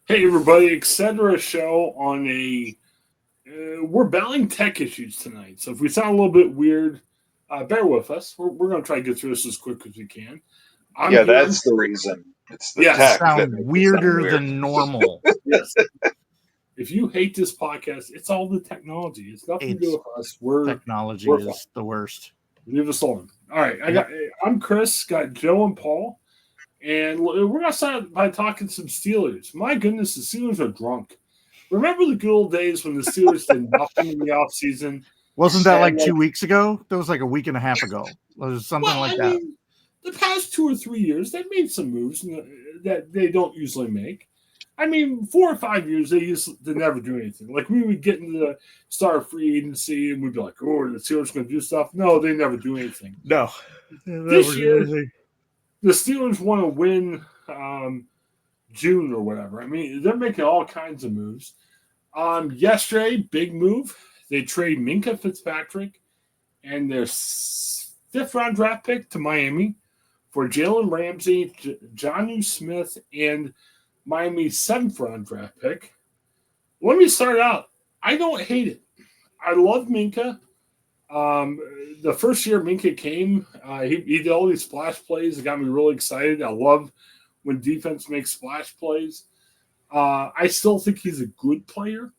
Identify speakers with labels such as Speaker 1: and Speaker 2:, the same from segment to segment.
Speaker 1: Hey everybody, etc. show on a. We're battling tech issues tonight, so if we sound a little bit weird, bear with us. We're going to try to get through this as quick as we can. I'm
Speaker 2: Yeah,
Speaker 1: here.
Speaker 2: that's the reason. It's the
Speaker 1: Yes,
Speaker 2: tech that
Speaker 3: Sound
Speaker 2: makes it
Speaker 3: weirder
Speaker 2: sound weird.
Speaker 3: than normal.
Speaker 1: yes. If you hate this podcast, it's all the technology. It's nothing to do with us.
Speaker 3: Technology
Speaker 1: we're
Speaker 3: is the worst.
Speaker 1: Leave us alone. All right, I'm Chris. Got Joe and Paul, and we're going to start by talking some Steelers. My goodness, the Steelers are drunk. Remember the good old days when the Steelers did nothing in the offseason?
Speaker 3: Wasn't that like 2 weeks ago? That was like a week and a half ago. It was something like that.
Speaker 1: Mean, the past 2 or 3 years, they've made some moves that they don't usually make. I mean, 4 or 5 years, they never do anything. Like, we would get into the start free agency, and we'd be like, oh, the Steelers going to do stuff. No, they never do anything.
Speaker 3: No.
Speaker 1: This year, the Steelers want to win June or whatever. I mean, they're making all kinds of moves. Yesterday, big move. They trade Minkah Fitzpatrick and their 5th-round draft pick to Miami for Jalen Ramsey, Jonnu Smith, and Miami's 7th-round draft pick. Let me start out. I don't hate it. I love Minkah. The first year Minkah came, he did all these splash plays. It got me really excited. I love when defense makes splash plays. I still think he's a good player.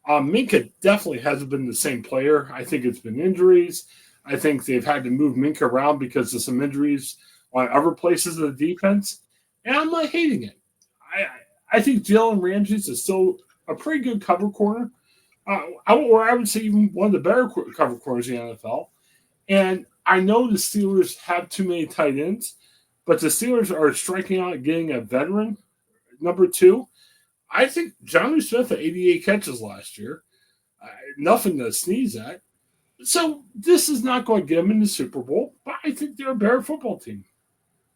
Speaker 1: Minkah definitely hasn't been the same player. I think it's been injuries. I think they've had to move Minkah around because of some injuries on other places of the defense. And I'm not hating it. I think Jalen Ramsey is still a pretty good cover corner. I would say even one of the better cover corners in the NFL. And I know the Steelers have too many tight ends, but the Steelers are striking out and getting a veteran, number 2. I think Jonnu Smith had 88 catches last year. Nothing to sneeze at. So this is not going to get them in the Super Bowl, but I think they're a better football team.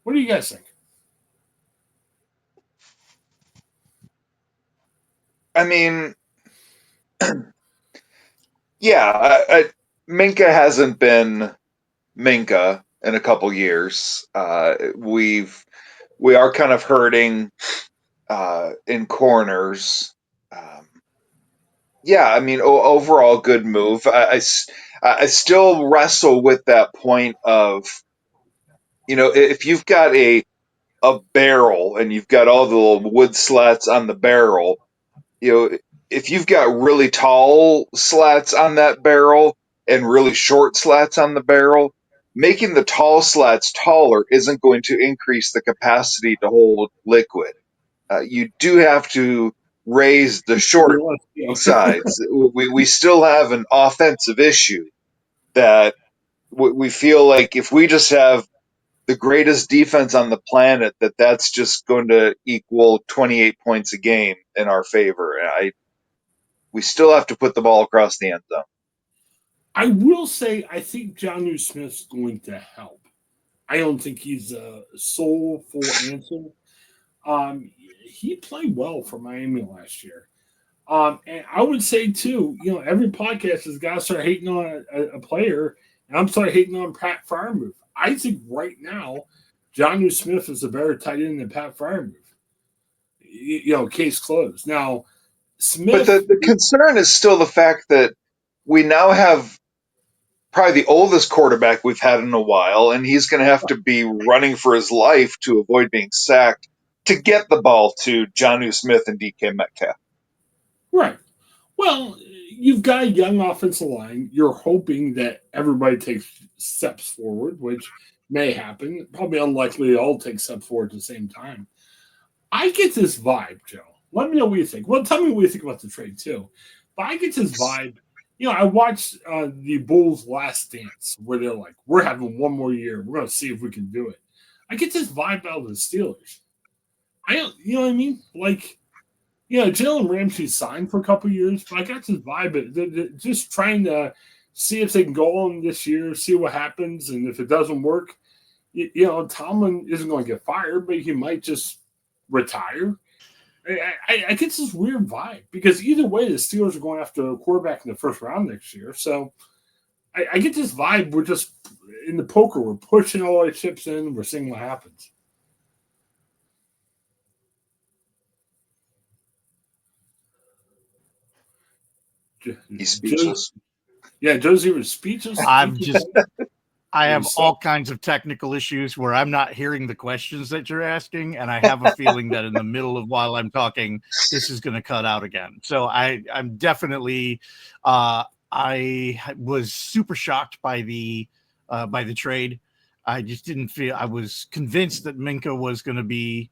Speaker 1: What do you guys think?
Speaker 2: I mean, yeah, Minkah hasn't been Minkah in a couple years. We are kind of hurting in corners. Yeah, I mean, overall good move. I still wrestle with that point of, if you've got a barrel and you've got all the little wood slats on the barrel, if you've got really tall slats on that barrel and really short slats on the barrel, making the tall slats taller isn't going to increase the capacity to hold liquid. You do have to raise the short sides. We still have an offensive issue that we feel like if we just have the greatest defense on the planet, that's just going to equal 28 points a game in our favor. We still have to put the ball across the end zone.
Speaker 1: I will say I think Jonnu Smith's going to help. I don't think he's a soulful answer. He played well for Miami last year. And I would say, too, every podcast has got to start hating on a player, and I'm starting hating on Pat Freiermuth. I think right now, Jonnu Smith is a better tight end than Pat Freiermuth. Case closed. Now, Smith.
Speaker 2: But the concern is still the fact that we now have probably the oldest quarterback we've had in a while, and he's going to have to be running for his life to avoid being sacked to get the ball to Jonnu Smith and DK Metcalf.
Speaker 1: Right. Well, you've got a young offensive line. You're hoping that everybody takes steps forward, which may happen. Probably unlikely they all take steps forward at the same time. I get this vibe, Joe. Let me know what you think. Well, tell me what you think about the trade, too. But I get this vibe. I watched the Bulls' Last Dance where they're like, we're having one more year. We're going to see if we can do it. I get this vibe out of the Steelers. You know what I mean? Like, Jalen Ramsey signed for a couple of years, but I got this vibe. They're just trying to see if they can go on this year, see what happens. And if it doesn't work, Tomlin isn't going to get fired, but he might just retire. I get this weird vibe because either way, the Steelers are going after a quarterback in the first round next year. So I get this vibe. We're just in the poker. We're pushing all our chips in. We're seeing what happens.
Speaker 3: I think it's a weird vibe because either way, the Steelers are going after a quarterback in the first round next year. So I get this vibe. We're just in the poker. We're pushing all our chips in. We're seeing what happens.
Speaker 2: 'Cause, I mean, overall good move. I still wrestle with that point of, He's
Speaker 1: Joe,
Speaker 2: speechless.
Speaker 1: yeah, Josie was speechless.
Speaker 3: I have
Speaker 1: So-
Speaker 3: all kinds of technical issues where I'm not hearing the questions that you're asking, and I have a feeling that in the middle of while I'm talking, this is going to cut out again. So I'm definitely, I was super shocked by the trade. I just didn't feel. I was convinced that Minkah was going to be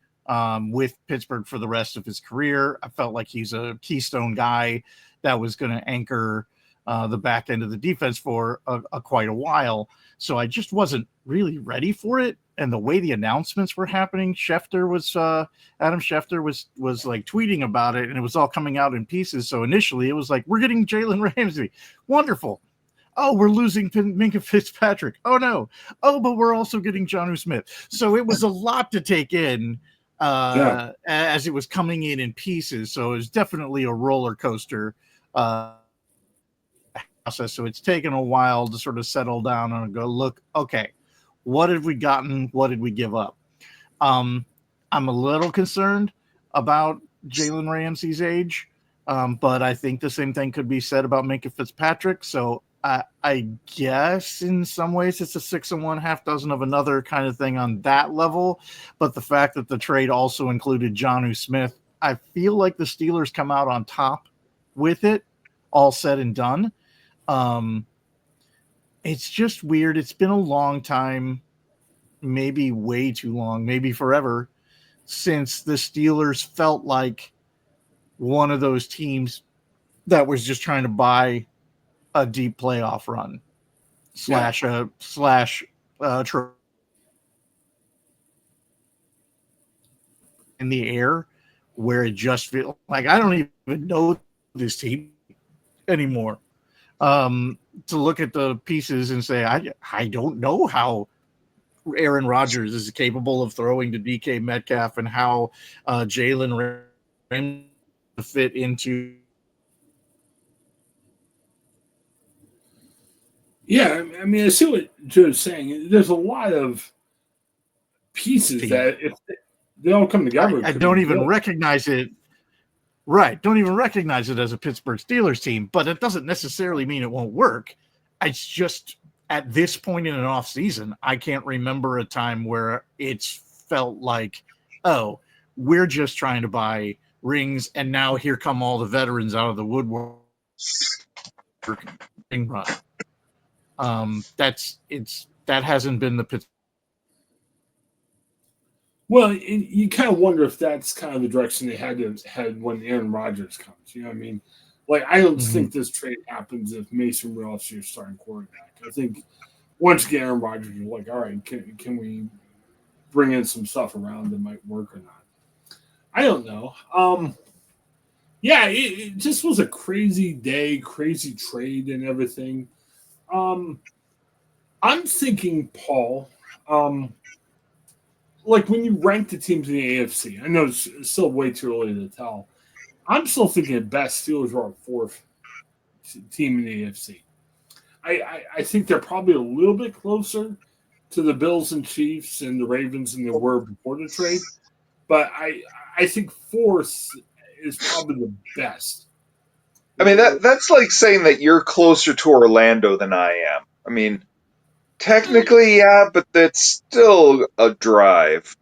Speaker 3: with Pittsburgh for the rest of his career. I felt like he's a keystone guy that was going to anchor the back end of the defense for quite a while. So I just wasn't really ready for it. And the way the announcements were happening, Adam Schefter was like tweeting about it, and it was all coming out in pieces. So initially it was like, we're getting Jalen Ramsey. Wonderful. Oh, we're losing Minkah Fitzpatrick. Oh no. Oh, but we're also getting Jonnu Smith. So it was a lot to take in as it was coming in pieces. So it was definitely a roller coaster process. So it's taken a while to sort of settle down and go, look, okay, what have we gotten? What did we give up? I'm a little concerned about Jalen Ramsey's age, but I think the same thing could be said about Minkah Fitzpatrick. So I guess in some ways it's a 6 and 1/2 dozen of another kind of thing on that level. But the fact that the trade also included Jonnu Smith, I feel like the Steelers come out on top with it, all said and done. It's just weird. It's been a long time, maybe way too long, maybe forever, since the Steelers felt like one of those teams that was just trying to buy a deep playoff run slash in the air, where it just feels like I don't even know this team anymore. To look at the pieces and say, I don't know how Aaron Rodgers is capable of throwing to DK Metcalf and how Jalen Ramsey fit into.
Speaker 1: Yeah, I mean, I see what Joe's saying. There's a lot of pieces that if they all come together,
Speaker 3: I don't even recognize it. Right. Don't even recognize it as a Pittsburgh Steelers team, but it doesn't necessarily mean it won't work. It's just at this point in an off season, I can't remember a time where it's felt like, oh, we're just trying to buy rings, and now here come all the veterans out of the woodwork. That hasn't been the Pittsburgh.
Speaker 1: Well, you kind of wonder if that's kind of the direction they had when Aaron Rodgers comes. You know what I mean? Like, I don't think this trade happens if Mason Rudolph's your starting quarterback. I think once you get Aaron Rodgers, you're like, all right, can we bring in some stuff around that might work or not? I don't know. Yeah, it just was a crazy day, crazy trade and everything. I'm thinking, Paul, like when you rank the teams in the AFC, I know it's still way too early to tell. I'm still thinking at best Steelers are our fourth team in the AFC. I think they're probably a little bit closer to the Bills and Chiefs and the Ravens than they were before the trade, but I think fourth is probably the best.
Speaker 2: I mean, that's like saying that you're closer to Orlando than I am. I mean, technically, yeah, but that's still a drive.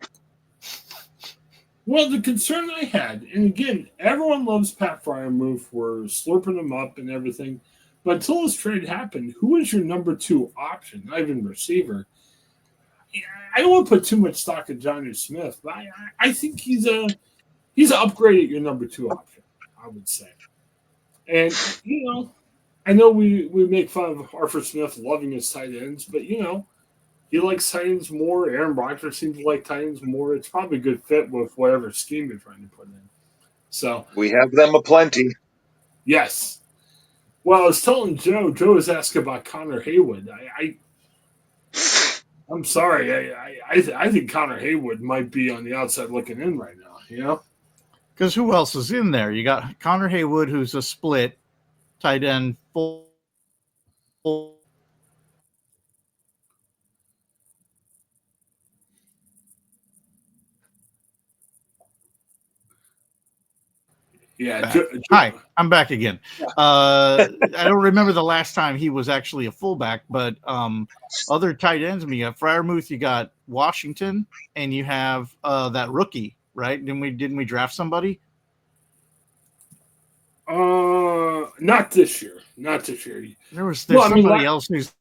Speaker 1: Well, the concern I had, and again, everyone loves Pat Fryermuth. We're slurping him up and everything. But until this trade happened, who is your number 2 option? Not even receiver. I don't want to put too much stock in Jonnu Smith, but I think he's an upgrade at your number 2 option, I would say. And, I know we make fun of Arthur Smith loving his tight ends, but, he likes tight ends more. Aaron Rodgers seems to like tight ends more. It's probably a good fit with whatever scheme you're trying to put in. So
Speaker 2: we have them aplenty.
Speaker 1: Yes. Well, I was telling Joe. Joe was asking about Connor Haywood. I'm sorry. I think Connor Haywood might be on the outside looking in right now.
Speaker 3: Because who else is in there? You got Connor Haywood, who's a split tight end, full.
Speaker 1: Yeah.
Speaker 3: Hi, I'm back again. I don't remember the last time he was actually a fullback, but other tight ends, you got Freiermuth, you got Washington, and you have that rookie, right? Didn't we draft somebody?
Speaker 1: Not this year. Not this year.
Speaker 3: There's somebody else who's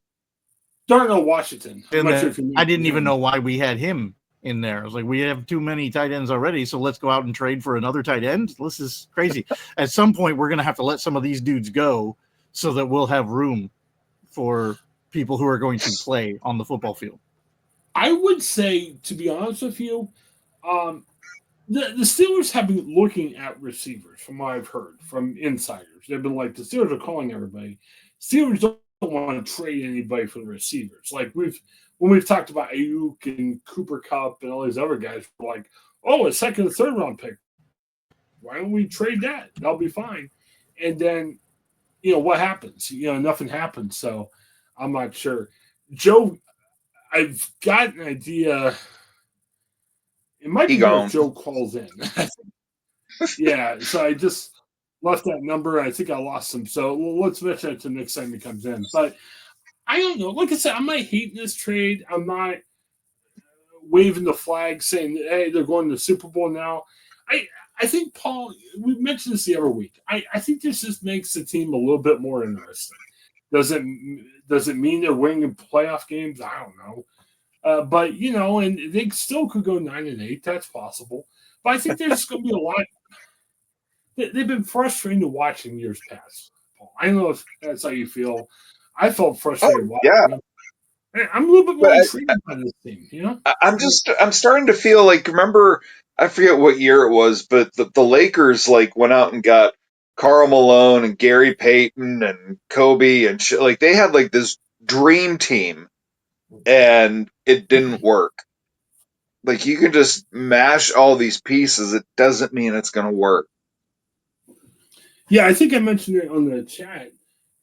Speaker 1: Darnell Washington.
Speaker 3: in there. I didn't even know why we had him in there. I was like, we have too many tight ends already, so let's go out and trade for another tight end. This is crazy. At some point, we're going to have to let some of these dudes go so that we'll have room for people who are going to play on the football field.
Speaker 1: I would say, to be honest with you, the Steelers have been looking at receivers, from what I've heard from insiders. They've been like, the Steelers are calling everybody. Steelers don't want to trade anybody for the receivers. Like when we've talked about Ayuk and Cooper Kupp and all these other guys, we're like, oh, a second and third round pick. Why don't we trade that? That'll be fine. And then, what happens? Nothing happens. So I'm not sure. Joe, I've got an idea. It might be if Joe calls in. Yeah, so I just left that number. I think I lost him. So let's mention it to the next time he comes in. But I don't know. Like I said, I'm not hating this trade. I'm not waving the flag saying, hey, they're going to the Super Bowl now. I think, Paul, we mentioned this the other week. I think this just makes the team a little bit more interesting. Does it mean they're winning playoff games? I don't know. But, and they still could go 9-8. That's possible. But I think there's going to be a lot. They've been frustrating to watch in years past, Paul. I don't know if that's how you feel. I felt frustrated watching them. I'm a little bit more intrigued by this team,
Speaker 2: I'm starting to feel like, remember, I forget what year it was, but the Lakers went out and got Karl Malone and Gary Payton and Kobe and shit. Like they had this dream team and it didn't work. Like you can just mash all these pieces. It doesn't mean it's going to work.
Speaker 1: Yeah, I think I mentioned it on the chat.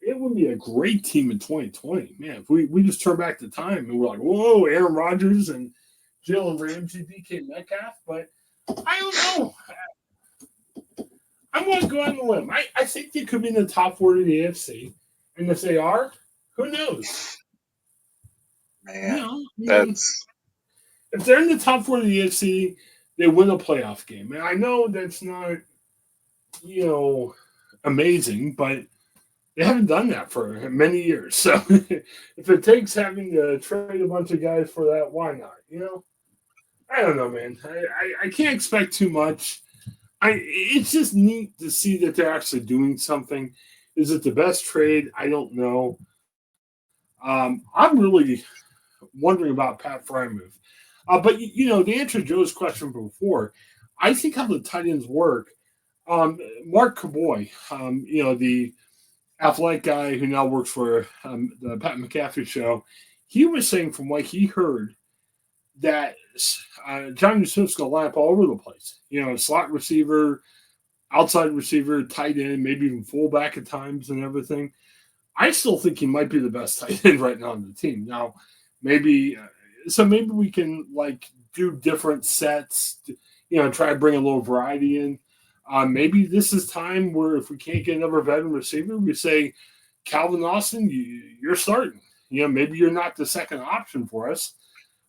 Speaker 1: It would be a great team in 2020. Man, if we just turn back the time and we're like, whoa, Aaron Rodgers and Jalen Ramsey, DK Metcalf. But I don't know. I'm going to go on the limb. I think they could be in the top 4 of the AFC. And if they are, who knows?
Speaker 2: Man,
Speaker 1: if they're in the top 4 of the AFC, they win a playoff game. And I know that's not, amazing, but they haven't done that for many years. So if it takes having to trade a bunch of guys for that, why not? I don't know, man. I can't expect too much. It's just neat to see that they're actually doing something. Is it the best trade? I don't know. I'm really wondering about Pat Freiermuth. But, to answer Joe's question before, I think how the tight ends work, Mark Caboy, the athletic guy who now works for the Pat McAfee show, he was saying from what he heard that Jonnu Smith's going to line up all over the place. Slot receiver, outside receiver, tight end, maybe even fullback at times and everything. I still think he might be the best tight end right now on the team. Now, maybe we can do different sets, try to bring a little variety in. Maybe this is time where if we can't get another veteran receiver, we say, Calvin Austin, you're starting. Maybe you're not the second option for us,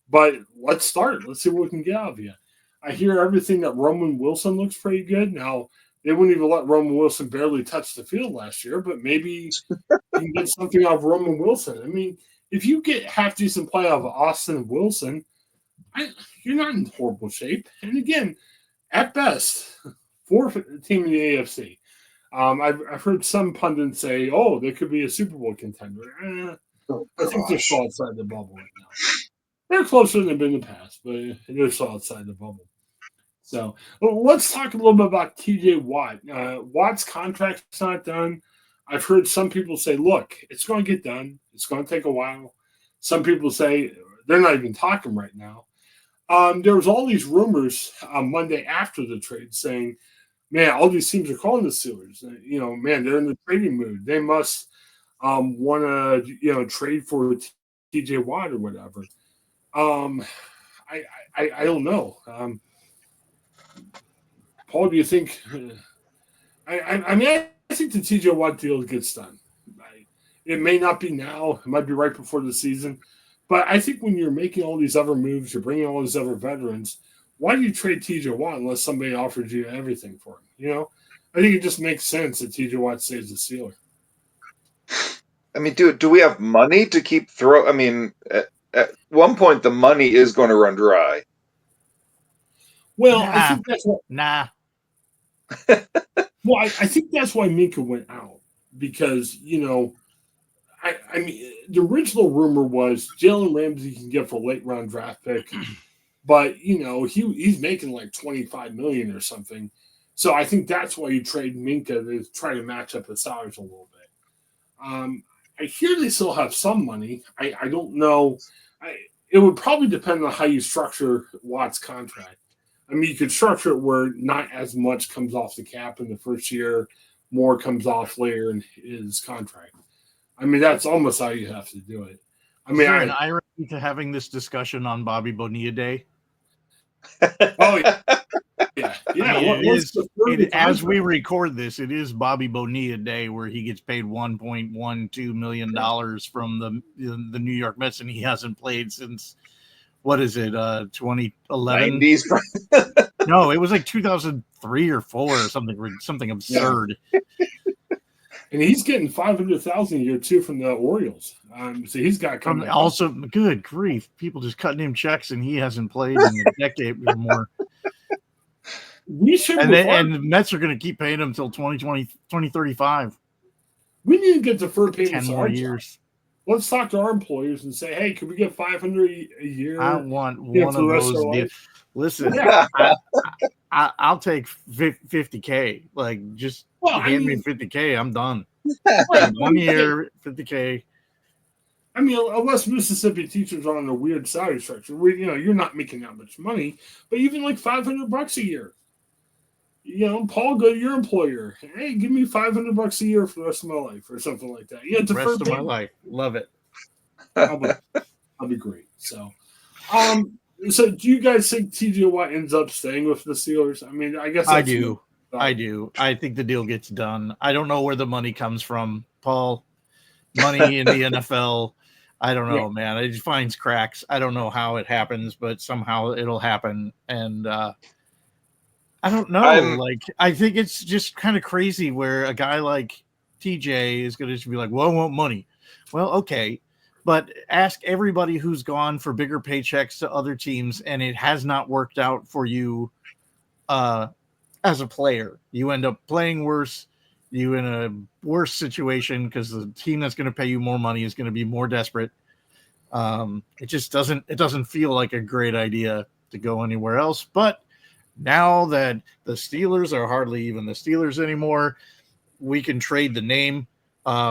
Speaker 1: but let's start. Let's see what we can get out of you. I hear everything that Roman Wilson looks pretty good. Now, they wouldn't even let Roman Wilson barely touch the field last year, but maybe you can get something out of Roman Wilson. I mean, if you get half-decent play out of Austin and Wilson, you're not in horrible shape. And again, at best, 4th team in the AFC. I've heard some pundits say, "Oh, they could be a Super Bowl contender." I think they're still outside the bubble right now. They're closer than they've been in the past, but they're still outside the bubble. So let's talk a little bit about T.J. Watt. Watt's contract's not done. I've heard some people say, "Look, it's going to get done. It's going to take a while." Some people say they're not even talking right now. There was all these rumors on Monday after the trade saying, man, all these teams are calling the Steelers. Man, they're in the trading mood. They must want to, trade for T.J. Watt or whatever. I don't know. Paul, do you think? I think the TJ Watt deal gets done. It may not be now. It might be right before the season. But I think when you're making all these other moves, you're bringing all these other veterans, why do you trade TJ Watt unless somebody offers you everything for him? You know, I think it just makes sense that TJ Watt stays the Steeler.
Speaker 2: I mean, do we have money to keep throw? I mean, at one point the money is going to run dry.
Speaker 1: Well, I think that's what. Well, I think that's why Minkah went out because I mean the original rumor was Jalen Ramsey can get for a late round draft pick, but he's making like $25 million or something. So I think that's why you trade Minkah to try to match up the salaries a little bit. I hear they still have some money. I don't know. It would probably depend on how you structure Watt's contract. I mean, you could structure it where not as much comes off the cap in the first year, more comes off later in his contract. I mean, that's almost how you have to do it. I mean,
Speaker 3: is there an irony to having this discussion on Bobby Bonilla Day?
Speaker 1: Oh, yeah.
Speaker 3: I mean, as we record this, it is Bobby Bonilla Day where he gets paid $1.12 million from the New York Mets, and he hasn't played since, what is it, 2011?
Speaker 2: 90s.
Speaker 3: No, it was like 2003 or 4 or something absurd.
Speaker 1: Yeah. And he's getting $500,000 a year too from the Orioles. So he's got
Speaker 3: also good grief, people just cutting him checks, and he hasn't played in a decade or more.
Speaker 1: We should,
Speaker 3: and the Mets are going to keep paying him until 2035.
Speaker 1: We need to get deferred payments
Speaker 3: 10 more years.
Speaker 1: Let's talk to our employers and say, hey, can we get $500 a year?
Speaker 3: I want one of those deals. Listen, I'll take $50K. Like, just hand me $50K. I'm done. 1 year, $50K.
Speaker 1: I mean, unless Mississippi teachers are on a weird salary structure, where you're not making that much money, but even like $500 a year. Paul, go to your employer. Hey, give me $500 a year for the rest of my life, or something like that.
Speaker 3: The rest of my life, love it.
Speaker 1: That'll be great. So, so do you guys think TJ Watt ends up staying with the Steelers? I mean, I guess
Speaker 3: I do. I think the deal gets done. I don't know where the money comes from, Paul. Money in the NFL. I don't know, man. It just finds cracks. I don't know how it happens, but somehow it'll happen. And I don't know. I think it's just kind of crazy where a guy like TJ is going to just be like, well, I want money. Well, okay. But ask everybody who's gone for bigger paychecks to other teams, and it has not worked out for you as a player. You end up playing worse. You in a worse situation because the team that's going to pay you more money is going to be more desperate. It just doesn't feel like a great idea to go anywhere else. But now that the Steelers are hardly even the Steelers anymore, we can trade the name.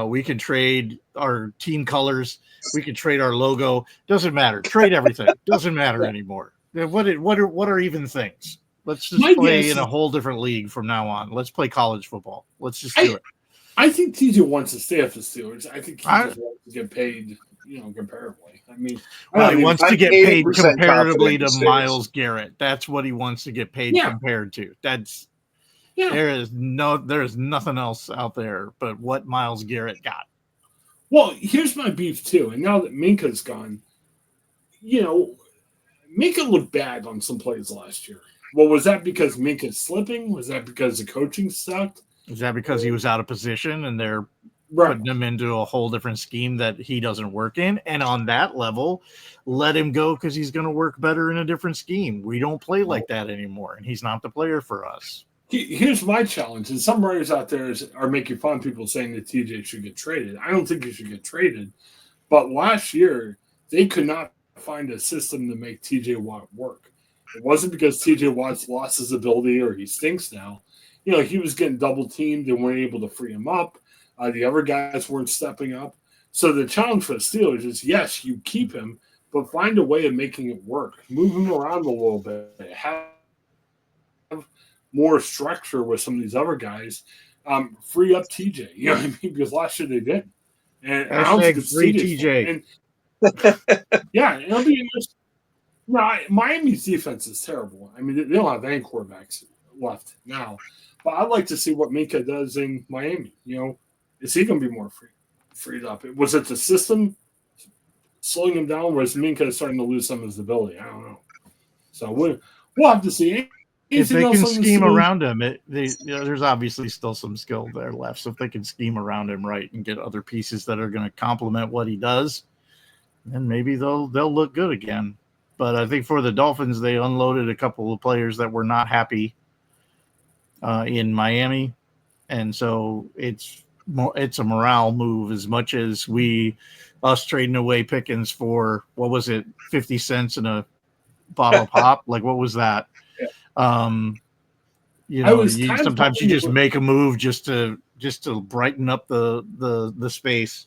Speaker 3: We can trade our team colors. We can trade our logo. Doesn't matter. Trade everything. Doesn't matter anymore. What are even things? Let's just play in a whole different league from now on. Let's play college football. Let's just do it.
Speaker 1: I think TJ wants to stay at the Steelers. I think he just wants to get paid, comparably. I mean,
Speaker 3: he wants to get paid comparatively to Myles Garrett. That's what he wants to get paid compared to. That's there is nothing else out there but what Myles Garrett got.
Speaker 1: Well, here's my beef too. And now that Minkah's gone, Minkah looked bad on some plays last year. Well, was that because Minkah's slipping? Was that because the coaching sucked?
Speaker 3: Is that because he was out of position and they're putting him into a whole different scheme that he doesn't work in? And on that level, let him go because he's going to work better in a different scheme. We don't play like that anymore, and he's not the player for us.
Speaker 1: Here's my challenge, and some writers out there are making fun of people saying that TJ should get traded. I don't think he should get traded, but last year they could not find a system to make TJ Watt work. It wasn't because TJ Watt's lost his ability or he stinks now. He was getting double teamed and weren't able to free him up. The other guys weren't stepping up. So the challenge for the Steelers is, yes, you keep him, but find a way of making it work. Move him around a little bit. Have more structure with some of these other guys. Free up TJ. You know what I mean? Because last year they did. And I don't think it's
Speaker 3: free TJ.
Speaker 1: It'll be interesting. No, Miami's defense is terrible. I mean, they don't have any quarterbacks left now. But I'd like to see what Minkah does in Miami. Is he going to be more freed up? Was it the system slowing him down, or is Minkah starting to lose some of his ability? I don't know. So we'll have to see.
Speaker 3: If they can scheme
Speaker 1: the
Speaker 3: around him, there's obviously still some skill there left. So if they can scheme around him right and get other pieces that are going to complement what he does, then maybe they'll look good again. But I think for the Dolphins, they unloaded a couple of players that were not happy in Miami, and so it's a morale move as much as us trading away Pickens for, what was it, 50 cents in a bottle of pop? Like, what was that? Sometimes you just make a move just to brighten up the space.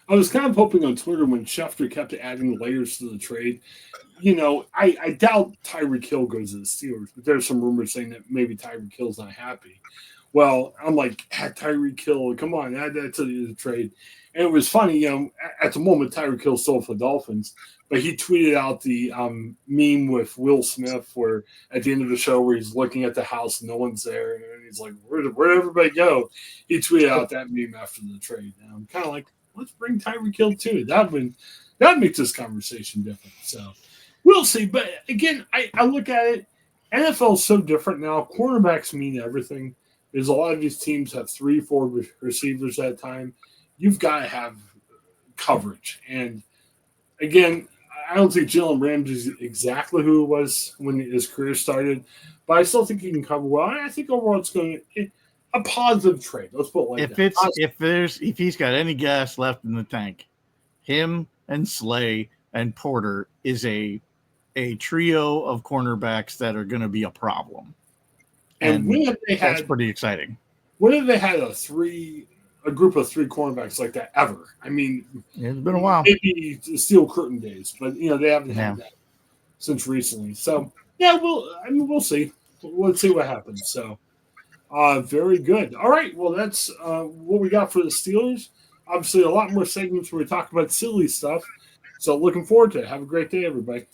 Speaker 1: I was kind of hoping on Twitter when Schefter kept adding layers to the trade. I doubt Tyreek Hill goes to the Steelers, but there's some rumors saying that maybe Tyreek Hill's not happy. Well, I'm like, Tyreek Hill, come on, add that to the trade. And it was funny, at the moment, Tyreek Hill's still for the Dolphins, but he tweeted out the meme with Will Smith where at the end of the show where he's looking at the house and no one's there, and he's like, where'd everybody go? He tweeted out that meme after the trade. And I'm kind of like, let's bring Tyreek Hill too. That makes this conversation different. So we'll see. But again, I look at it, NFL is so different now. Cornerbacks mean everything. There's a lot of these teams have 3-4 receivers at a time. You've got to have coverage. And again, I don't think Jalen Ramsey is exactly who it was when his career started, but I still think he can cover well. I think overall it's going to be a positive trade. Let's put it like that.
Speaker 3: If he's got any gas left in the tank, him and Slay and Porter is a trio of cornerbacks that are going to be a problem. And when have they had? That's pretty exciting.
Speaker 1: When have they had a group of 3 cornerbacks like that ever? I mean,
Speaker 3: it's been a while.
Speaker 1: Maybe the Steel Curtain days, but they haven't had that since recently. So we'll see. Let's see what happens. So, very good. All right. Well, that's what we got for the Steelers. Obviously, a lot more segments where we talk about silly stuff. So, looking forward to it. Have a great day, everybody.